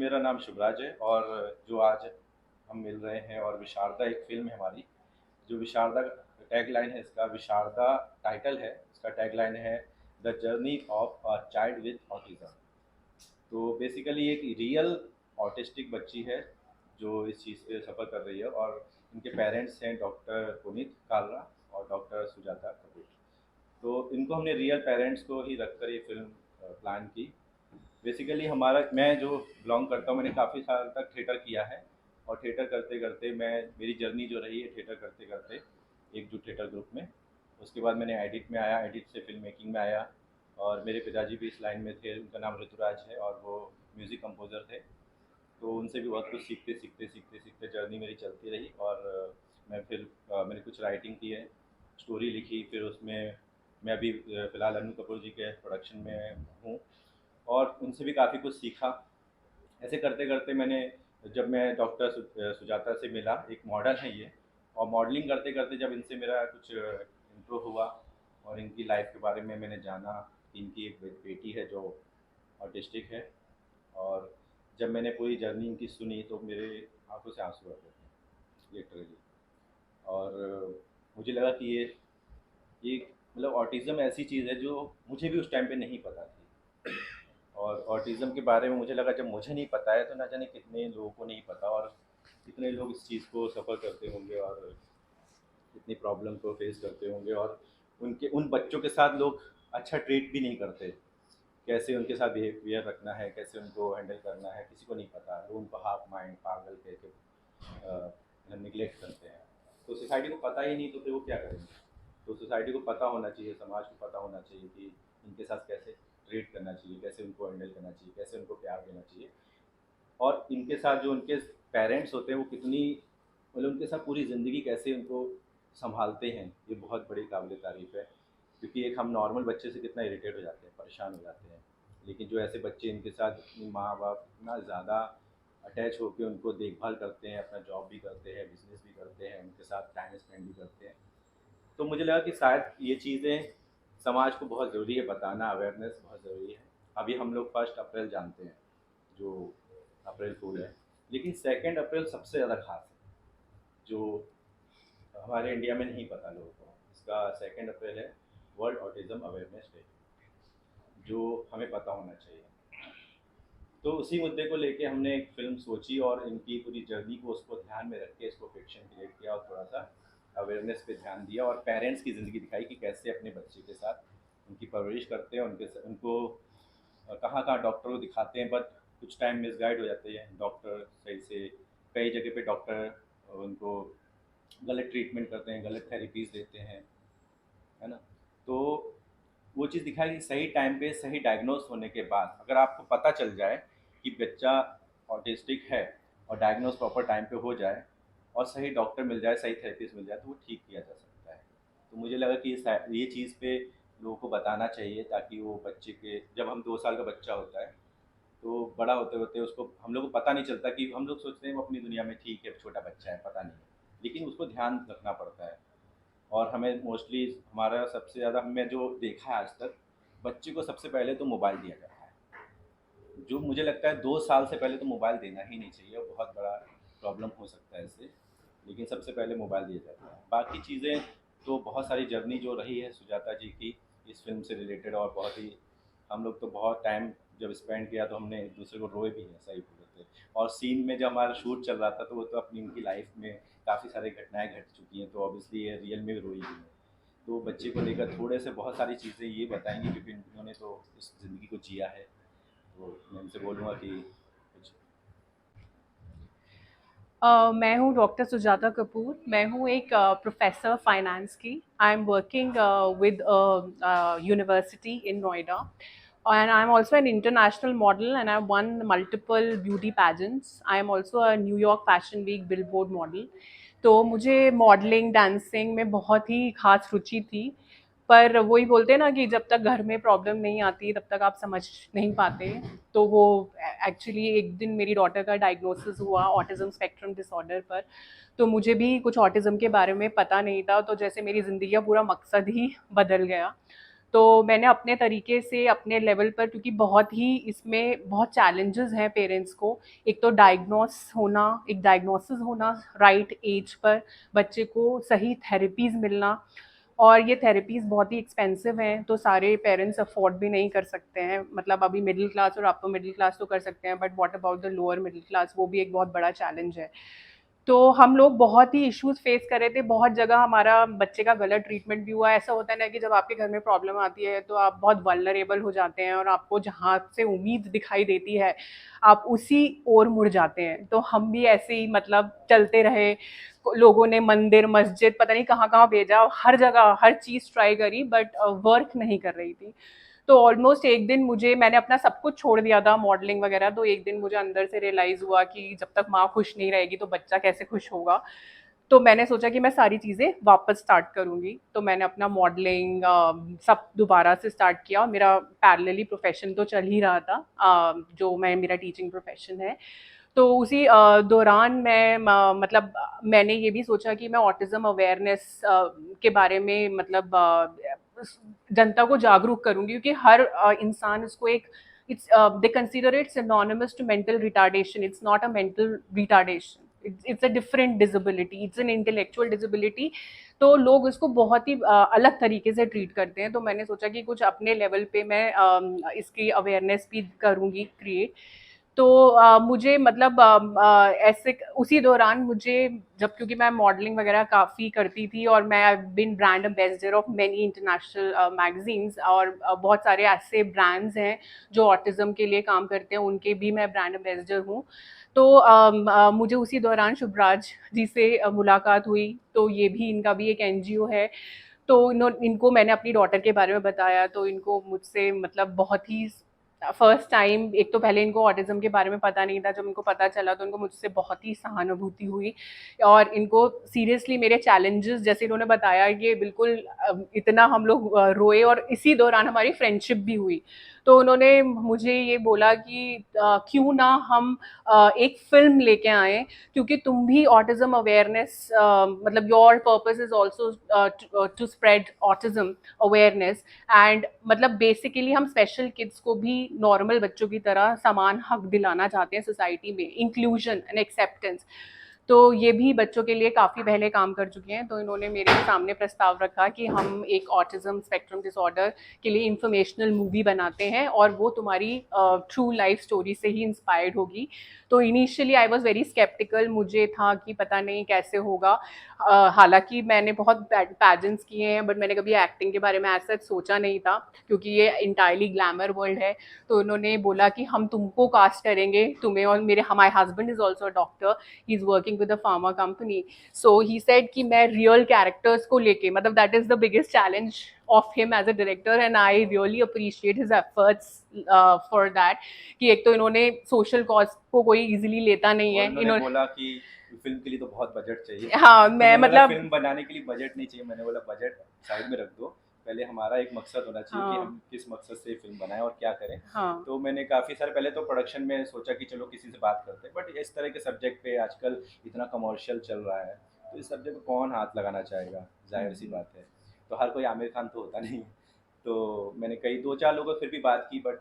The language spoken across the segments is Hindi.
मेरा नाम शुभराज है और जो आज हम मिल रहे हैं और विशारदा एक फ़िल्म है हमारी, जो विशारदा टैगलाइन है इसका विशारदा टाइटल है, इसका टैगलाइन है the journey of a child with autism. तो बेसिकली एक रियल ऑटिस्टिक बच्ची है जो इस चीज़ से सफ़र कर रही है और इनके पेरेंट्स हैं डॉक्टर पुनीत कालरा और डॉक्टर सुजाता कपूर। तो इनको हमने रियल पेरेंट्स को ही रखकर ये फ़िल्म प्लान की। बेसिकली हमारा मैं जो बिलोंग करता हूँ मैंने काफ़ी साल तक थिएटर किया है और थिएटर करते करते मैं मेरी जर्नी जो रही है थिएटर करते करते एकजुट थिएटर ग्रुप में। उसके बाद मैंने एडिट में आया, एडिट से फिल्म मेकिंग में आया और मेरे पिताजी भी इस लाइन में थे, उनका नाम ऋतुराज है और वो म्यूज़िक कंपोज़र थे। तो उनसे भी बहुत कुछ सीखते सीखते सीखते सीखते जर्नी मेरी चलती रही और मैं फिर मैंने कुछ राइटिंग की है, स्टोरी लिखी, फिर उसमें मैं अभी फ़िलहाल अनु कपूर जी के प्रोडक्शन में हूँ और उनसे भी काफ़ी कुछ सीखा। ऐसे करते करते मैंने जब मैं डॉक्टर सुजाता से मिला, एक मॉडल है ये, और मॉडलिंग करते करते जब इनसे मेरा कुछ इंट्रो हुआ और इनकी लाइफ के बारे में मैंने जाना कि इनकी एक बेटी है जो ऑटिस्टिक है। और जब मैंने पूरी जर्नी इनकी सुनी तो मेरे आंखों से आंसू आ गए थे लिटरली। और मुझे लगा कि ये मतलब ऑटिज़्म ऐसी चीज़ है जो मुझे भी उस टाइम पे नहीं पता थी। और ऑटिज़्म के बारे में मुझे लगा जब मुझे नहीं पता है तो ना जाने कितने लोगों को नहीं पता और कितने लोग इस चीज़ को सफ़र करते होंगे और कितनी प्रॉब्लम को फेस करते होंगे और उनके उन बच्चों के साथ लोग अच्छा ट्रीट भी नहीं करते। कैसे उनके साथ बिहेवियर रखना है, कैसे उनको हैंडल करना है, किसी को नहीं पता। लोग उनको हाफ माइंड पागल कह के निगलेक्ट करते हैं। तो सोसाइटी को पता ही नहीं तो फिर वो क्या करेंगे। तो सोसाइटी को पता होना चाहिए, समाज को पता होना चाहिए कि इनके साथ कैसे ट्रीट करना चाहिए, कैसे उनको हैंडल करना चाहिए, कैसे उनको प्यार देना चाहिए। और इनके साथ जो उनके पेरेंट्स होते हैं वो कितनी मतलब उनके साथ पूरी ज़िंदगी कैसे उनको सँभालते हैं, ये बहुत बड़ी काबिल तारीफ़ है। क्योंकि एक हम नॉर्मल बच्चे से कितना इरिटेट हो जाते हैं, परेशान हो जाते हैं। लेकिन जो ऐसे बच्चे इनके साथ अपनी माँ-बाप इतना ज़्यादा अटैच होके उनको देखभाल करते हैं, अपना जॉब भी करते हैं, बिज़नेस भी करते हैं, उनके साथ टाइम स्पेंड भी करते हैं। तो मुझे लगा कि शायद ये चीज़ें समाज को बहुत ज़रूरी है बताना, अवेयरनेस बहुत ज़रूरी है। अभी हम लोग 1 अप्रैल जानते हैं, जो अप्रैल फूल है, लेकिन 2 अप्रैल सबसे ज़्यादा ख़ास है, जो हमारे इंडिया में नहीं पता लोगों को। इसका 2 अप्रैल है वर्ल्ड ऑटिज़्म अवेयरनेस डे, जो हमें पता होना चाहिए। तो उसी मुद्दे को लेके हमने एक फ़िल्म सोची और इनकी पूरी जर्नी को उसको ध्यान में रख के इसको फ़िक्शन क्रिएट किया और थोड़ा-सा अवेयरनेस पे ध्यान दिया और पेरेंट्स की ज़िंदगी दिखाई कि कैसे अपने बच्चे के साथ उनकी परवरिश करते हैं, उनको कहाँ-कहाँ डॉक्टर को दिखाते हैं बट कुछ टाइम मिसगाइड हो जाते हैं डॉक्टर सही से। कई जगह पे डॉक्टर उनको गलत ट्रीटमेंट करते हैं, गलत थेरेपीज़ देते हैं, है ना? तो वो चीज़ दिखाई कि सही टाइम पे सही डायग्नोस होने के बाद अगर आपको पता चल जाए कि बच्चा ऑटिस्टिक है और डायग्नोस प्रॉपर टाइम पे हो जाए और सही डॉक्टर मिल जाए, सही थेरेपिस्ट मिल जाए तो वो ठीक किया जा सकता है। तो मुझे लगा कि ये चीज़ पे लोगों को बताना चाहिए ताकि वो बच्चे के जब हम 2 साल का बच्चा होता है तो बड़ा होते-होते उसको हम लोग को पता नहीं चलता कि हम लोग सोचते हैं वो अपनी दुनिया में ठीक है, छोटा बच्चा है, पता नहीं है। लेकिन उसको ध्यान रखना पड़ता है। और हमें मोस्टली हमारा सबसे ज़्यादा हमने जो देखा है आज तक, बच्चे को सबसे पहले तो मोबाइल दिया जाता है। जो मुझे लगता है 2 साल से पहले तो मोबाइल देना ही नहीं चाहिए और बहुत बड़ा प्रॉब्लम हो सकता है इससे। लेकिन सबसे पहले मोबाइल दिया जाता है। बाकी चीज़ें तो बहुत सारी जर्नी जो रही है सुजाता जी की इस फ़िल्म से रिलेटेड और बहुत ही हम लोग तो बहुत टाइम जब स्पेंड किया तो हमने एक दूसरे को रोए भी हैं, सही बोले तो। और सीन में जब हमारा शूट चल रहा था तो वो तो अपनी उनकी लाइफ में काफ़ी सारी घटनाएँ घट चुकी हैं तो ऑब्वियसली ये रियल में भी रोई हुई हैं। तो बच्चे को लेकर थोड़े से बहुत सारी चीज़ें ये बताएँगे क्योंकि उन्होंने तो इस ज़िंदगी को जिया है। तो मैं उनसे बोलूँगा कि कुछ मैं हूँ डॉक्टर सुजाता कपूर। मैं हूँ एक प्रोफेसर फाइनेंस की। I am working with university in Noida and I'm also an international model and I've won multiple beauty pageants. I am also a New York Fashion Week Billboard model. तो मुझे मॉडलिंग डांसिंग में बहुत ही खास रुचि थी। पर वही बोलते हैं ना कि जब तक घर में प्रॉब्लम नहीं आती तब तक आप समझ नहीं पाते। तो वो एक्चुअली एक दिन मेरी डॉटर का डायग्नोसिस हुआ ऑटिज्म स्पेक्ट्रम डिसऑर्डर पर। तो मुझे भी कुछ ऑटिज्म के बारे में पता नहीं था, तो जैसे मेरी ज़िंदगी का पूरा मकसद ही बदल गया। तो मैंने अपने तरीके से अपने लेवल पर, क्योंकि बहुत ही इसमें बहुत चैलेंजेस हैं पेरेंट्स को, एक तो डायग्नोसिस होना राइट एज पर, बच्चे को सही थेरेपीज मिलना, और ये थेरेपीज बहुत ही एक्सपेंसिव हैं, तो सारे पेरेंट्स अफोर्ड भी नहीं कर सकते हैं। मतलब अभी मिडिल क्लास और अपर मिडिल क्लास तो कर सकते हैं, but what about the lower middle class, वो भी एक बहुत बड़ा चैलेंज है। तो हम लोग बहुत ही इश्यूज फेस कर रहे थे, बहुत जगह हमारा बच्चे का गलत ट्रीटमेंट भी हुआ। ऐसा होता है ना कि जब आपके घर में प्रॉब्लम आती है तो आप बहुत वल्नरेबल हो जाते हैं, और आपको जहाँ से उम्मीद दिखाई देती है आप उसी ओर मुड़ जाते हैं। तो हम भी ऐसे ही मतलब चलते रहे, लोगों ने मंदिर मस्जिद पता नहीं कहाँ कहाँ भेजा, हर जगह हर चीज़ ट्राई करी, बट वर्क नहीं कर रही थी। तो ऑलमोस्ट एक दिन मुझे, मैंने अपना सब कुछ छोड़ दिया था मॉडलिंग वगैरह, तो एक दिन मुझे अंदर से रियलाइज़ हुआ कि जब तक माँ खुश नहीं रहेगी तो बच्चा कैसे खुश होगा। तो मैंने सोचा कि मैं सारी चीज़ें वापस स्टार्ट करूँगी, तो मैंने अपना मॉडलिंग सब दोबारा से स्टार्ट किया। मेरा पैरेलली प्रोफेशन तो चल ही रहा था, जो मैं मेरा टीचिंग प्रोफेशन है। तो उसी दौरान मैं मतलब मैंने ये भी सोचा कि मैं ऑटिज़्म अवेयरनेस के बारे में मतलब जनता को जागरूक करूँगी, क्योंकि हर इंसान उसको एक, it's they consider it synonymous to mental retardation. It's not a mental retardation. It's a different disability. It's an intellectual disability. तो लोग उसको बहुत ही अलग तरीके से ट्रीट करते हैं। तो मैंने सोचा कि कुछ अपने लेवल पे मैं इसकी अवेयरनेस भी करूँगी क्रिएट। तो मुझे मतलब ऐसे उसी दौरान मुझे, जब क्योंकि मैं मॉडलिंग वगैरह काफ़ी करती थी और मैं I been brand ambassador of many international magazines, और बहुत सारे ऐसे ब्रांड्स हैं जो ऑटिज़म के लिए काम करते हैं, उनके भी मैं ब्रांड एम्बेसडर हूँ। तो मुझे उसी दौरान शुभराज जी से मुलाकात हुई। तो ये भी, इनका भी एक एनजीओ है। तो इनको मैंने अपनी डॉटर के बारे में बताया, तो इनको मुझसे मतलब बहुत ही फर्स्ट टाइम, एक तो पहले इनको ऑटिज्म के बारे में पता नहीं था, जब इनको पता चला तो इनको मुझसे बहुत ही सहानुभूति हुई, और इनको सीरियसली मेरे चैलेंजेस, जैसे इन्होंने बताया, ये बिल्कुल इतना हम लोग रोए, और इसी दौरान हमारी फ्रेंडशिप भी हुई। तो उन्होंने मुझे ये बोला कि क्यों ना हम एक फिल्म लेके आए, क्योंकि तुम भी ऑटिज्म अवेयरनेस, मतलब your purpose is also to spread autism awareness, and मतलब बेसिकली हम स्पेशल किड्स को भी नॉर्मल बच्चों की तरह समान हक दिलाना चाहते हैं सोसाइटी में, इंक्लूजन एंड एक्सेप्टेंस। तो ये भी बच्चों के लिए काफ़ी पहले काम कर चुके हैं। तो इन्होंने मेरे सामने प्रस्ताव रखा कि हम एक ऑटिज्म स्पेक्ट्रम डिसऑर्डर के लिए इंफॉर्मेशनल मूवी बनाते हैं, और वो तुम्हारी ट्रू लाइफ स्टोरी से ही इंस्पायर्ड होगी। तो initially I was very sceptical, मुझे था कि पता नहीं कैसे होगा। हालांकि मैंने बहुत पैजेंट्स किए हैं, बट मैंने कभी एक्टिंग के बारे में ऐसा सोचा नहीं था, क्योंकि ये इंटायरली ग्लैमर वर्ल्ड है। तो उन्होंने बोला कि हम तुमको कास्ट करेंगे, तुम्हें, और मेरे, हमारे husband is also a doctor, he is working with a pharma company. So he said कि मैं रियल कैरेक्टर्स को लेके, मतलब that is the biggest challenge of him as a director, and I really appreciate his efforts for that, कि एक तो इन्होंने सोशल कॉज को कोई इजीली लेता नहीं है। इन्होंने बोला कि फिल्म के लिए तो बहुत बजट चाहिए। हाँ, तो मैं मतलब फिल्म बनाने के लिए बजट नहीं चाहिए। मैंने बोला बजट साइड में रख दो, पहले हमारा एक मकसद होना चाहिए कि हम किस मकसद से फिल्म बनाएं और क्या करें। तो मैंने काफ़ी सारे पहले तो प्रोडक्शन में सोचा कि चलो किसी से बात करते हैं, बट इस तरह के सब्जेक्ट पे आजकल इतना कमर्शियल चल रहा है, तो इस सब्जेक्ट पे कौन हाथ लगाना चाहेगा, जाहिर सी बात है। तो हर कोई आमिर खान तो होता नहीं। तो मैंने कई 2-4 लोगों से फिर भी बात की, बट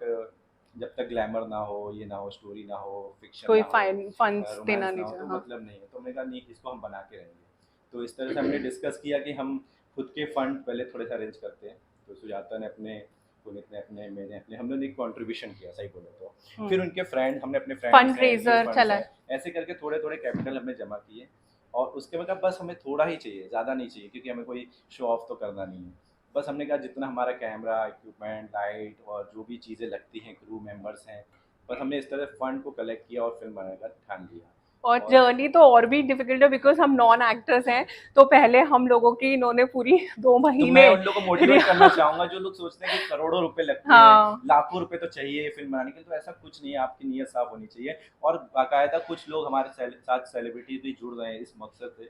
जब तक ग्लैमर ना हो, ये ना हो, स्टोरी ना हो, फिक्शन कोई ना हो, फंड्स देना रोमांस ना नहीं हो, तो चाहिए। हाँ, मतलब नहीं है। तो मैंने कहा नहीं, इसको हम बना के रहेंगे। तो इस तरह से हमने डिस्कस किया कि हम खुद के फंड पहले थोड़े से अरेंज करते हैं। तो सुजाता ने अपने, पुनीत ने अपने, मैंने अपने, हम लोगों ने एक कॉन्ट्रीब्यूशन किया, सही बोले तो। फिर उनके फ्रेंड, हमने अपने फ्रेंड्स फंड हैं, इनके रेजर फंड्स चला। हैं, ऐसे करके थोड़े थोड़े कैपिटल हमने जमा किए। और उसके बाद बस हमें थोड़ा ही चाहिए, ज़्यादा नहीं चाहिए, क्योंकि हमें कोई शो ऑफ तो करना नहीं है। बस हमने कहा जितना हमारा कैमरा, इक्विपमेंट, लाइट और जो भी चीज़ें लगती हैं, क्रू मेंबर्स हैं, बस हमने इस तरह फंड को कलेक्ट किया और फिल्म बनाने का ठान लिया। और जर्नी तो और भी डिफिकल्ट है, बिकॉज हम नॉन एक्टर्स हैं। तो पहले हम लोगों की इन्होंने पूरी 2 महीने। तो मैं उन लोगों को मोटिवेट करना चाहूंगा जो लोग सोचते हैं कि करोड़ों रुपए लगते हैं, हाँ, लाखों रुपए तो चाहिए ये फिल्म बनाने के लिए। तो ऐसा कुछ नहीं है, आपकी नीयत साफ होनी चाहिए। और बाकायदा कुछ लोग हमारे साथ सेलिब्रिटी भी जुड़ रहे हैं इस मकसद से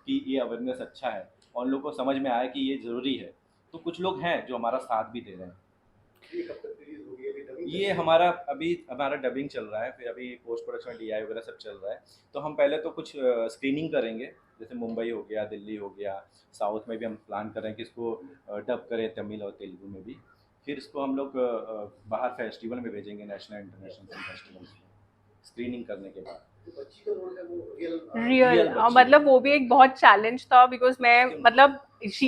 कि ये अवेयरनेस अच्छा है और उन लोगों को समझ में आया कि ये ज़रूरी है। तो कुछ लोग हैं जो हमारा साथ भी दे रहे हैं। ये हमारा अभी हमारा डबिंग चल रहा है, फिर अभी पोस्ट प्रोडक्शन डीआई वगैरह सब चल रहा है। तो हम पहले तो कुछ स्क्रीनिंग करेंगे, जैसे मुंबई हो गया, दिल्ली हो गया, साउथ में भी हम प्लान कर रहे हैं कि इसको डब करें तमिल और तेलुगु में भी। फिर इसको हम लोग बाहर फेस्टिवल में भेजेंगे, नेशनल इंटरनेशनल फिल्म फेस्टिवल में स्क्रीनिंग करने के बाद। बच्ची का रोल है वो रियल रियल बच्ची मतलब वो भी एक बहुत चैलेंज था बिकॉज मैं मतलब she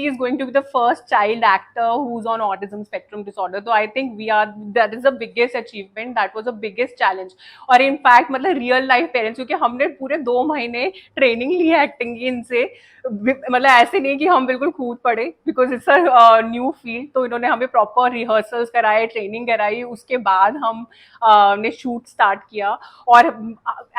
is going to be the first child actor who's on autism spectrum disorder, so I think we are, that is the biggest achievement, that was the biggest challenge. और in fact मतलब रियल लाइफ पेरेंट्स, क्योंकि हमने पूरे 2 महीने ट्रेनिंग ली है एक्टिंग की इनसे, मतलब ऐसे नहीं कि हम बिल्कुल कूद पड़े because it's a new field, तो इन्होंने हमें प्रॉपर रिहर्सल्स कराए, ट्रेनिंग कराई, उसके बाद हम ने शूट स्टार्ट किया। और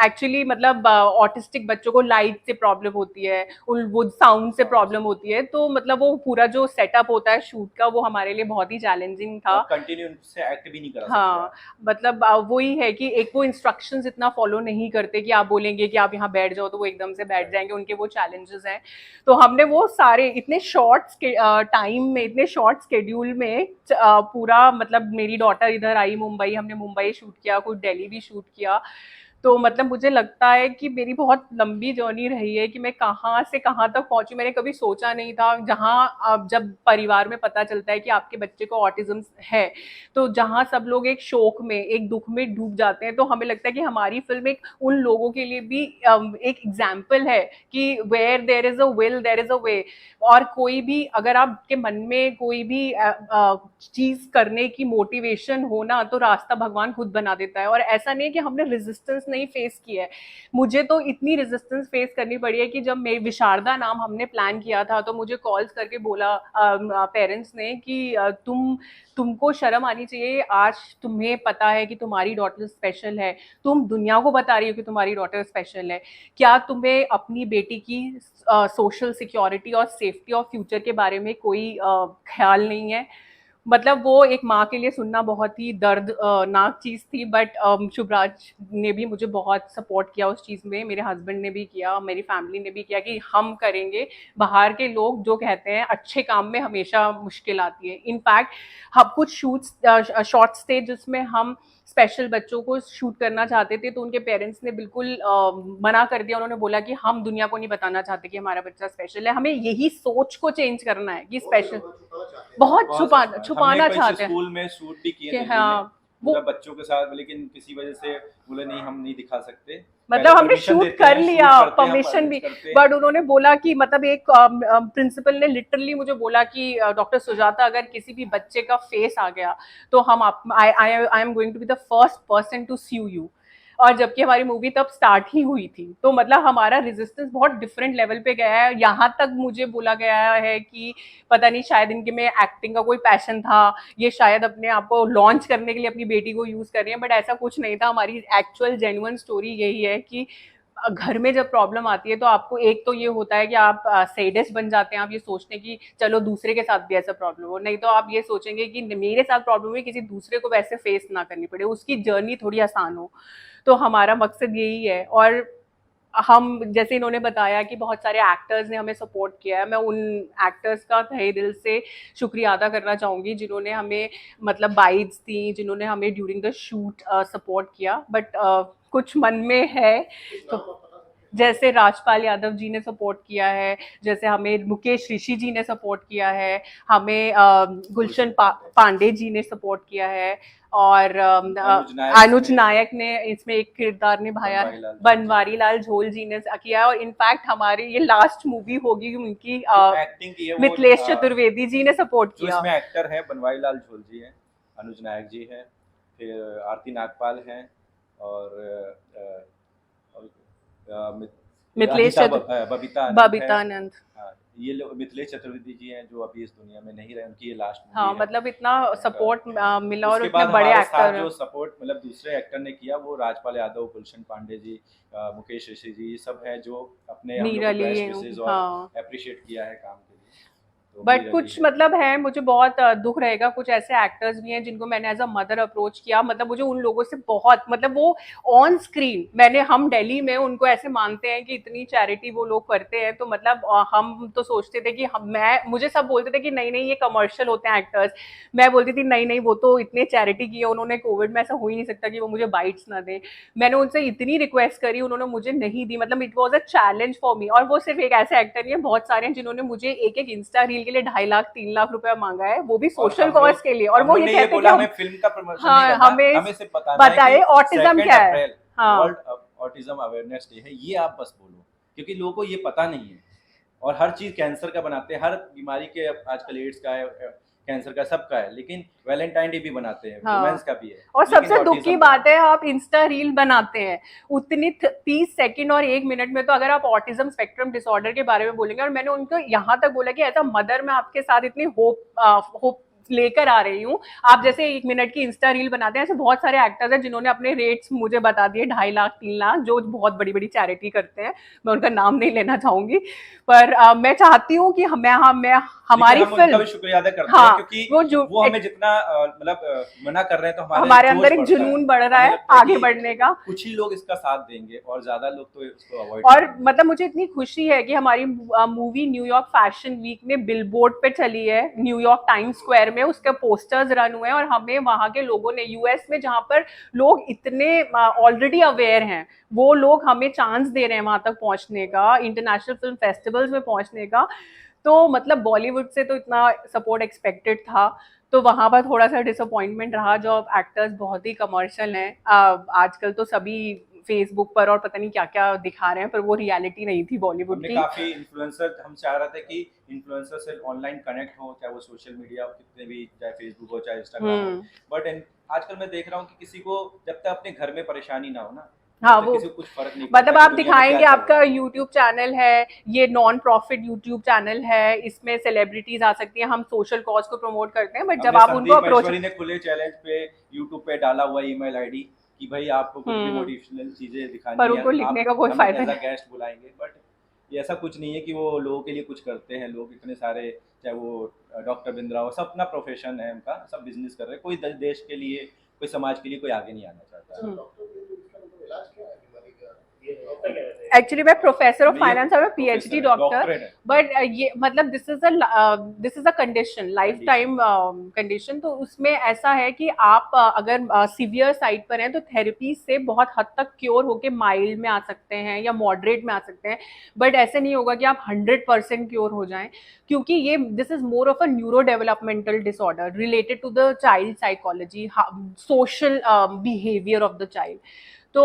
एक्चुअली मतलब ऑटिस्टिक बच्चों को लाइट से प्रॉब्लम होती है, वो साउंड से प्रॉब्लम होती है, तो मतलब वो पूरा जो सेटअप होता है शूट का वो हमारे लिए बहुत ही चैलेंजिंग था। कंटिन्यू से एक्ट भी नहीं करा सकते हाँ आप। मतलब वही है कि एक वो इंस्ट्रक्शंस इतना फॉलो नहीं करते कि आप बोलेंगे कि आप यहाँ बैठ जाओ तो वो एकदम से बैठ जाएंगे, उनके वो चैलेंजेस हैं। तो हमने वो सारे इतने शॉर्ट टाइम में, इतने शॉर्ट स्केड्यूल में पूरा, मतलब मेरी डॉटर इधर आई मुंबई, हमने मुंबई शूट किया, कुछ दिल्ली भी शूट किया। तो मतलब मुझे लगता है कि मेरी बहुत लंबी जर्नी रही है कि मैं कहाँ से कहाँ तक पहुंची। मैंने कभी सोचा नहीं था, जहाँ अब जब परिवार में पता चलता है कि आपके बच्चे को ऑटिज्म है, तो जहाँ सब लोग एक शोक में, एक दुख में डूब जाते हैं, तो हमें लगता है कि हमारी फिल्म एक उन लोगों के लिए भी एक एग्जाम्पल है कि where there is a will there is a way. और कोई भी, अगर आपके मन में कोई भी चीज करने की मोटिवेशन हो ना, तो रास्ता भगवान खुद बना देता है। और ऐसा नहीं कि हमने रेजिस्टेंस नहीं फेस किया है, मुझे तो इतनी रेजिस्टेंस फेस करनी पड़ी है कि जब मेरी विशारदा नाम हमने प्लान किया था, तो मुझे कॉल्स करके बोला पेरेंट्स ने कि तुमको शर्म आनी चाहिए, आज तुम्हें पता है कि तुम्हारी डॉटर स्पेशल है, तुम दुनिया को बता रही हो कि तुम्हारी डॉटर स्पेशल है, क्या तुम्हें अपनी बेटी की सोशल सिक्योरिटी और सेफ्टी और फ्यूचर के बारे में कोई ख्याल नहीं है। मतलब वो एक माँ के लिए सुनना बहुत ही दर्दनाक चीज़ थी, बट शुभराज ने भी मुझे बहुत सपोर्ट किया उस चीज़ में, मेरे हस्बैंड ने भी किया, मेरी फैमिली ने भी किया कि हम करेंगे। बाहर के लोग जो कहते हैं अच्छे काम में हमेशा मुश्किल आती है। इनफैक्ट हम कुछ शॉर्ट स्टे जिसमें हम स्पेशल बच्चों को शूट करना चाहते थे, तो उनके पेरेंट्स ने बिल्कुल मना कर दिया। उन्होंने बोला कि हम दुनिया को नहीं बताना चाहते कि हमारा बच्चा स्पेशल है, हमें यही सोच को चेंज करना है कि स्पेशल बहुत छुपाना चाहते हैं स्कूल में शूट भी किए कि दिल्ली हाँ में, वो, मतलब बच्चों के साथ, लेकिन किसी वजह से बोले नहीं हम नहीं दिखा सकते। मतलब हमने परमिशन शूट देते कर हैं, लिया, शूट करते हैं, हम परमिशन arrange भी, करते हैं। बट उन्होंने बोला कि मतलब एक प्रिंसिपल ने लिटरली मुझे बोला कि डॉक्टर सुजाता, अगर किसी भी बच्चे का फेस आ गया तो हम I am going to be the first person to sue you. और जबकि हमारी मूवी तब स्टार्ट ही हुई थी, तो मतलब हमारा रेजिस्टेंस बहुत डिफरेंट लेवल पे गया है। यहाँ तक मुझे बोला गया है कि पता नहीं शायद इनके में एक्टिंग का कोई पैशन था, ये शायद अपने आप को लॉन्च करने के लिए अपनी बेटी को यूज कर रही है, बट ऐसा कुछ नहीं था। हमारी एक्चुअल जेन्युइन स्टोरी यही है कि घर में जब प्रॉब्लम आती है तो आपको एक तो ये होता है कि आप सेडिस्ट बन जाते हैं, आप ये सोचने की चलो दूसरे के साथ भी ऐसा प्रॉब्लम हो, नहीं तो आप ये सोचेंगे कि मेरे साथ प्रॉब्लम है, किसी दूसरे को वैसे फेस ना करनी पड़े, उसकी जर्नी थोड़ी आसान हो। तो हमारा मकसद यही है। और हम, जैसे इन्होंने बताया कि बहुत सारे एक्टर्स ने हमें सपोर्ट किया है, मैं उन एक्टर्स का तहे दिल से शुक्रिया अदा करना चाहूँगी जिन्होंने हमें मतलब बाइट्स दी, जिन्होंने हमें ड्यूरिंग द शूट सपोर्ट किया। बट कुछ मन में है, तो जैसे राजपाल यादव जी ने सपोर्ट किया है, जैसे हमें मुकेश ऋषि जी ने सपोर्ट किया है, हमें गुलशन पांडे जी ने सपोर्ट किया है, और अनुज नायक ने इसमें एक किरदार निभाया है, बनवारी लाल झोल जी ने किया है। और इनफैक्ट हमारी ये लास्ट मूवी होगी उनकी, एक्टिंग की है मिथिलेश चतुर्वेदी जी ने सपोर्ट जो किया। इसमें एक्टर है बनवारी लाल झोल जी है, अनुज नायक जी है, फिर आरती नागपाल है, और मिथिलेश बबीता आनंद, हाँ, ये लोग मिथिलेश चतुर्वेदी जी हैं जो अभी इस दुनिया में नहीं रहे, उनकी ये लास्ट मूवी हाँ है। मतलब इतना सपोर्ट मिला, और उसके इतने बाद बड़े हमारे एक्टर साथ हैं। जो सपोर्ट मतलब दूसरे एक्टर ने किया वो राजपाल यादव, गुलशन पांडे जी, मुकेश ऋषि जी, सब है जो अपने हम लोग को बेस्ट विशेस और हाँ अप्रिशिएट किया है काम के लिए। तो बट मीरा कुछ जी है। मतलब है, मुझे बहुत दुख रहेगा, कुछ ऐसे एक्टर्स भी हैं जिनको मैंने एज अ मदर अप्रोच किया, मतलब मुझे उन लोगों से बहुत, मतलब वो ऑन स्क्रीन मैंने, हम दिल्ली में उनको ऐसे मानते हैं कि इतनी चैरिटी वो लोग करते हैं, तो मतलब हम तो सोचते थे कि मुझे सब बोलते थे कि नहीं नहीं ये कमर्शियल होते हैं एक्टर्स, मैं बोलती थी नहीं नहीं वो तो इतने चैरिटी की है उन्होंने, कोविड में ऐसा हो ही नहीं सकता कि वो मुझे बाइट्स ना दे। मैंने उनसे इतनी रिक्वेस्ट करी, उन्होंने मुझे नहीं दी, मतलब it was a challenge for me. और वो सिर्फ एक ऐसे एक्टर नहीं है, बहुत सारे हैं जिन्होंने मुझे एक एक इंस्टा रील के लिए 2.5 लाख 3 लाख रुपया मांगा है, वो भी सोशल कॉज के लिए। और वो ये कहते हैं कि हमें फिल्म का प्रमोशन हाँ, नहीं करना, हमें सिर्फ बताइए ऑटिज्म क्या है। हाँ, वर्ल्ड ऑटिज्म अवेयरनेस डे है, ये आप बस बोलो, क्योंकि लोगों को ये पता नहीं है। और हर चीज कैंसर का बनाते हैं, हर बीमारी के आजकल एड्स का है, कैंसर का, सबका है, लेकिन वैलेंटाइन डे भी बनाते हैं, वुमेन्स का भी है। और सबसे दुख की बात है, आप इंस्टा रील बनाते हैं उतनी 30 सेकंड और 1 मिनट में, तो अगर आप ऑटिज्म स्पेक्ट्रम डिसऑर्डर के बारे में बोलेंगे, और मैंने उनको यहाँ तक बोला कि एज अ मदर मैं आपके साथ इतनी होप लेकर आ रही हूँ। आप जैसे 1 मिनट की इंस्टा रील बनाते हैं, ऐसे बहुत सारे एक्टर्स हैं जिन्होंने अपने रेट्स मुझे बता दिए, 2.5 लाख 3 लाख, जो बहुत बड़ी बड़ी चैरिटी करते हैं, मैं उनका नाम नहीं लेना चाहूंगी। पर मैं चाहती हूँ कि हमारी फिल्म, शुक्रिया अदा करते हैं, क्योंकि वो हमें जितना मतलब मना कर रहे हैं, तो हमारे अंदर एक जुनून बढ़ रहा है आगे बढ़ने का। कुछ ही लोग इसका साथ देंगे और ज्यादा लोग तो इसको अवॉइड। और मतलब मुझे इतनी खुशी है कि हमारी मूवी न्यूयॉर्क फैशन वीक में बिलबोर्ड पे चली है, न्यूयॉर्क टाइम स्क्वायर में उसके पोस्टर्स रन हुए हैं, और हमें वहां के लोगों ने, यूएस में जहां पर लोग इतने ऑलरेडी अवेयर हैं, वो लोग हमें चांस दे रहे हैं वहां तक पहुंचने का, इंटरनेशनल फिल्म फेस्टिवल्स में पहुंचने का। तो मतलब बॉलीवुड से तो इतना सपोर्ट एक्सपेक्टेड था, तो वहां पर थोड़ा सा डिसअपॉइंटमेंट रहा। जो एक्टर्स बहुत ही कमर्शियल हैं, आजकल तो सभी फेसबुक पर और पता नहीं क्या क्या दिखा रहे हैं, पर वो रियलिटी नहीं थी बॉलीवुड की। काफी इन्फ्लुएंसर, हम चाह रहे थे कि इन्फ्लुएंसर से ऑनलाइन कनेक्ट हो, चाहे वो सोशल मीडिया कितने भी, चाहे फेसबुक हो चाहे इंस्टाग्राम हो, बट आजकल मैं देख रहा हूँ कि किसी को जब तक अपने घर में परेशानी ना हो ना, हाँ, वो कुछ फर्क नहीं, मतलब आप दिखाएंगे आपका यूट्यूब चैनल है, ये नॉन प्रॉफिट यूट्यूब चैनल है, इसमें सेलिब्रिटीज आ सकती हैं, हम सोशल कॉज को प्रमोट करते हैं, बट जब आप उनको अप्रोच, ने खुले चैलेंज पे यूट्यूब पे डाला हुआ ईमेल आईडी कि भाई आपको कुछ भी मोटिवेशनल चीजें दिखानी है, पर उनको लिखने का कोई फायदा नहीं, गेस्ट बुलाएंगे, बट ये ऐसा कुछ नहीं है कि वो लोगों के लिए कुछ करते हैं। लोग इतने सारे, चाहे वो डॉक्टर बिंद्रा हो, सब अपना प्रोफेशन है उनका, सब बिजनेस कर रहे हैं, कोई देश के लिए, कोई समाज के लिए कोई आगे नहीं आना चाहता। एक्चुअली मैं प्रोफेसर ऑफ फाइनेंस और पीएचडी डॉक्टर, बट ये मतलब this is a condition, life time condition. तो उसमें ऐसा है कि आप अगर सीवियर साइड पर हैं तो थेरेपी से बहुत हद तक क्योर होके माइल्ड में आ सकते हैं या मॉडरेट में आ सकते हैं, बट ऐसे नहीं होगा कि आप 100% क्योर हो जाएं, क्योंकि ये this is more of a neuro developmental disorder related to the child psychology, social behaviour of the child. तो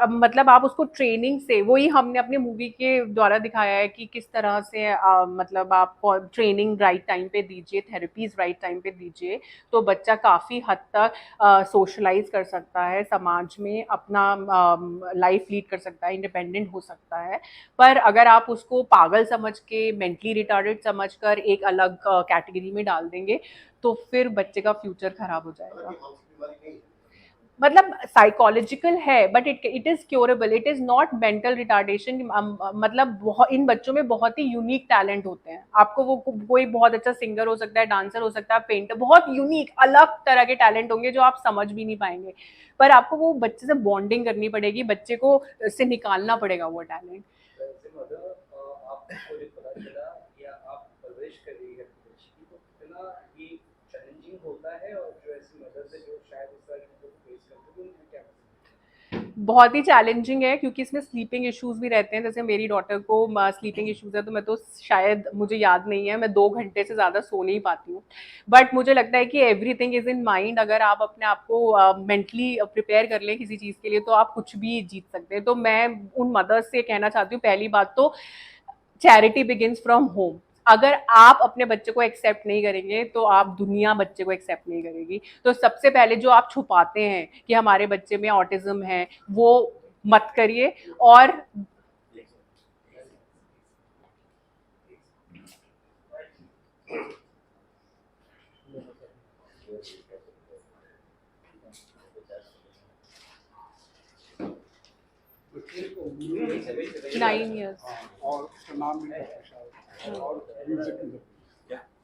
मतलब आप उसको ट्रेनिंग से, वही हमने अपनी मूवी के द्वारा दिखाया है कि किस तरह से मतलब आप ट्रेनिंग राइट टाइम पे दीजिए, थेरेपीज राइट टाइम पे दीजिए, तो बच्चा काफ़ी हद तक सोशलाइज कर सकता है, समाज में अपना लाइफ लीड कर सकता है, इंडिपेंडेंट हो सकता है। पर अगर आप उसको पागल समझ के, मेंटली रिटार्डेड समझ कर एक अलग कैटेगरी में डाल देंगे, तो फिर बच्चे का फ्यूचर खराब हो जाएगा। मतलब साइकोलॉजिकल है, but it is curable, it is not mental retardation. मतलब इन बच्चों में बहुत ही यूनिक टैलेंट होते हैं। आपको वो कोई बहुत अच्छा सिंगर हो सकता है, डांसर हो सकता है, पेंटर, बहुत यूनिक अलग तरह के टैलेंट होंगे जो आप समझ भी नहीं पाएंगे, पर आपको वो बच्चे से बॉन्डिंग करनी पड़ेगी, बच्चे को से निकालना पड़ेगा वो टैलेंट। होता है, और जो ऐसी मदद से जो शायद इस तरह की फेस करते हैं, उन्हें क्या बहुत ही चैलेंजिंग है, क्योंकि इसमें स्लीपिंग इश्यूज भी रहते हैं। जैसे मेरी डॉटर को स्लीपिंग इश्यूज है, तो मैं तो शायद, मुझे याद नहीं है, मैं 2 घंटे से ज़्यादा सो नहीं पाती हूँ, बट मुझे लगता है कि एवरीथिंग इज़ इन माइंड। अगर आप अपने आप को मेंटली प्रिपेयर कर लें किसी चीज़ के लिए, तो आप कुछ भी जीत सकते हैं। तो मैं उन मदर्स से कहना चाहती हूँ, पहली बात तो चैरिटी बिगिंस फ्रॉम होम। अगर आप अपने बच्चे को एक्सेप्ट नहीं करेंगे, तो आप दुनिया बच्चे को एक्सेप्ट नहीं करेगी। तो सबसे पहले जो आप छुपाते हैं कि हमारे बच्चे में ऑटिज्म है, वो मत करिए। और नाइन ईयर्स और उसका नाम भी और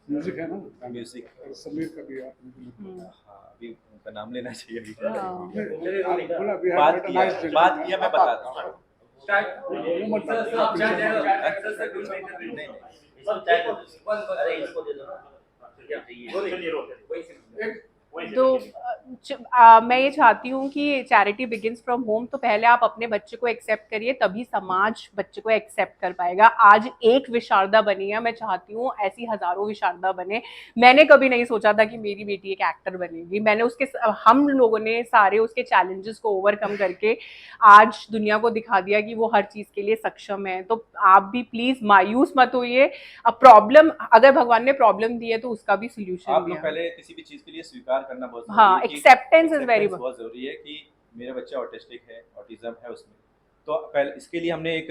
म्यूजिक है ना, म्यूजिक समीर का भी अभी उनका नाम लेना चाहिए। बात किया मैं बता दूं। तो मैं ये चाहती हूँ कि चैरिटी बिगिंस फ्रॉम होम। तो पहले आप अपने बच्चे को एक्सेप्ट करिए, तभी समाज बच्चे को एक्सेप्ट कर पाएगा। आज एक विशारदा बनी है, मैं चाहती हूँ ऐसी हजारों विशारदा बने। मैंने कभी नहीं सोचा था कि मेरी बेटी एक एक्टर बनेगी। मैंने हम लोगों ने सारे उसके चैलेंजेस को ओवरकम करके आज दुनिया को दिखा दिया कि वो हर चीज के लिए सक्षम है। तो आप भी प्लीज मायूस मत होइए। अब प्रॉब्लम, अगर भगवान ने प्रॉब्लम दी है तो उसका भी सोल्यूशन आप भी लोग है। पहले किसी भी चीज के लिए स्वीकार करना बहुत जरूरी हाँ, है कि एक्सेप्टेंस इज वेरी acceptance बहुत जरूरी है कि मेरा बच्चा ऑटिस्टिक है, ऑटिज्म है उसमें। तो पहले इसके लिए हमने एक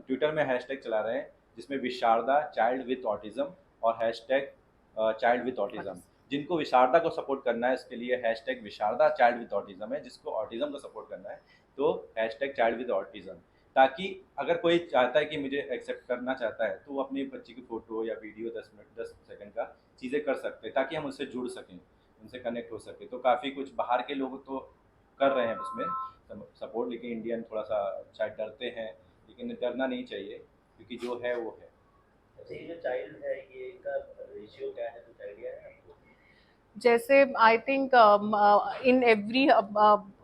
ट्विटर में हैशटैग चला रहे हैं जिसमें विशारदा चाइल्ड विथ ऑटिज्म और हैशटैग चाइल्ड विथ ऑटिज्म। जिनको विशारदा को सपोर्ट करना है उसके लिए हैशटैग विशारदा चाइल्ड विथ ऑटिज्म है, जिसको ऑटिज्म को सपोर्ट करना है तो हैशटैग चाइल्ड विथ ऑटिज्म। ताकि अगर कोई चाहता है कि मुझे एक्सेप्ट करना चाहता है तो वो अपनी बच्ची की फ़ोटो या वीडियो 10 सेकंड का चीज़ें कर सकते हैं, ताकि हम उससे जुड़ सकें, उनसे कनेक्ट हो सके। तो काफ़ी कुछ बाहर के लोग तो कर रहे हैं उसमें सपोर्ट, लेकिन इंडियन थोड़ा सा शायद डरते हैं, लेकिन डरना नहीं चाहिए क्योंकि जो है वो है। अच्छा, ये जो चाइल्ड है ये इनका रेशियो क्या है, कुछ आइडिया है आपको? जैसे I think in every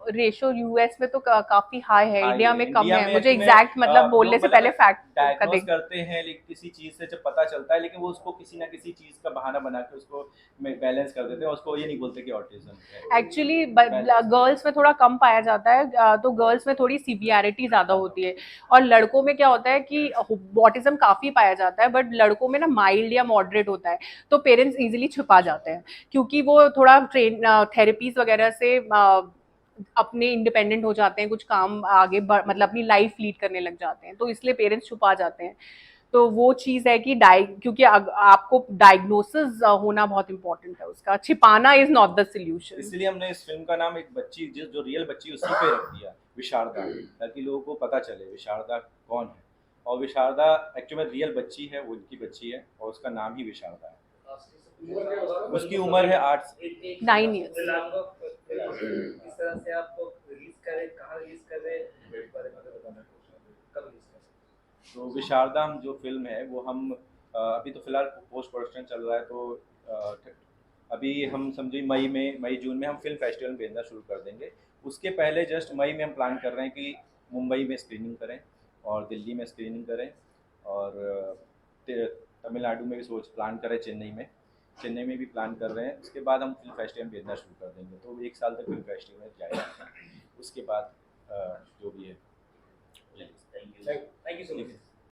ratio US में तो काफी हाई है, इंडिया में कम है। मुझे एग्जैक्ट मतलब बोलने से पहले फैक्ट डायग्नोस करते हैं लेकिन किसी चीज से जब पता चलता है, लेकिन वो उसको किसी ना किसी चीज का बहाना बना के उसको बैलेंस कर देते हैं, उसको ये नहीं बोलते कि ऑटिज्म है। एक्चुअली गर्ल्स में थोड़ा कम पाया जाता है, तो गर्ल्स में थोड़ी सीवियरिटी ज्यादा होती है। और लड़कों में क्या होता है कि ऑटिज्म काफी पाया जाता है, बट लड़कों में ना माइल्ड या मॉडरेट होता है। तो पेरेंट्स इजीली छुपा जाते हैं क्योंकि वो थोड़ा थेरेपीज वगैरह से अपने इंडिपेंडेंट हो जाते हैं, कुछ काम आगे मतलब अपनी लाइफ लीड करने लग जाते हैं, तो इसलिए पेरेंट्स छुपा जाते हैं। तो वो चीज़ है कि क्योंकि आपको डायग्नोसिस होना बहुत इंपॉर्टेंट है, उसका छिपाना इज नॉट द सोल्यूशन। इसलिए हमने इस फिल्म का नाम एक बच्ची जो रियल बच्ची उसी पे रख दिया, विशारदा, ताकि लोगों को पता चले विशारदा कौन है। और विशारदा एक्चुअली में रियल बच्ची है, वो उनकी बच्ची है और उसका नाम ही विशारदा है। उसकी उम्र है 9 years। किस तरह से आप रिलीज करें, कहाँ रिलीज करें, कब रिलीज करें? तो विशारदा हम जो फिल्म है वो हम अभी तो फिलहाल पोस्ट प्रोडक्शन चल रहा है, तो अभी हम समझिए मई जून में हम फिल्म फेस्टिवल में भेजना शुरू कर देंगे। उसके पहले जस्ट मई में हम प्लान कर रहे हैं कि मुंबई में स्क्रीनिंग करें और दिल्ली में स्क्रीनिंग करें और तमिलनाडु में भी प्लान करें, चेन्नई में भी प्लान कर रहे हैं। उसके बाद हम फिल्म फेस्टिवल में भेजना शुरू कर देंगे, तो 1 साल तक फिल्म फेस्टिवल में जाएगा। उसके बाद जो भी है। Thank you. Thank you so much.